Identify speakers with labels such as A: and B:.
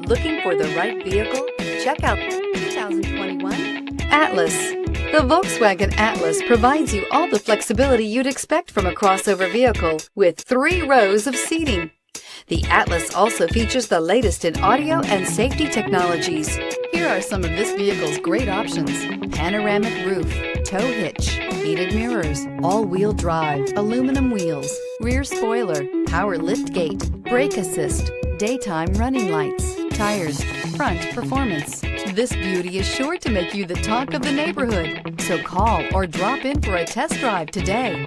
A: Looking for the right vehicle? Check out 2021 Atlas. The Volkswagen Atlas provides you all the flexibility you'd expect from a crossover vehicle with 3 rows of seating. The Atlas also features the latest in audio and safety technologies. Here are some of this vehicle's great options: panoramic roof, tow hitch, heated mirrors, all-wheel drive, aluminum wheels, rear spoiler, power liftgate, brake assist, daytime running lights, tires, front performance. This beauty is sure to make you the talk of the neighborhood. So call or drop in for a test drive today.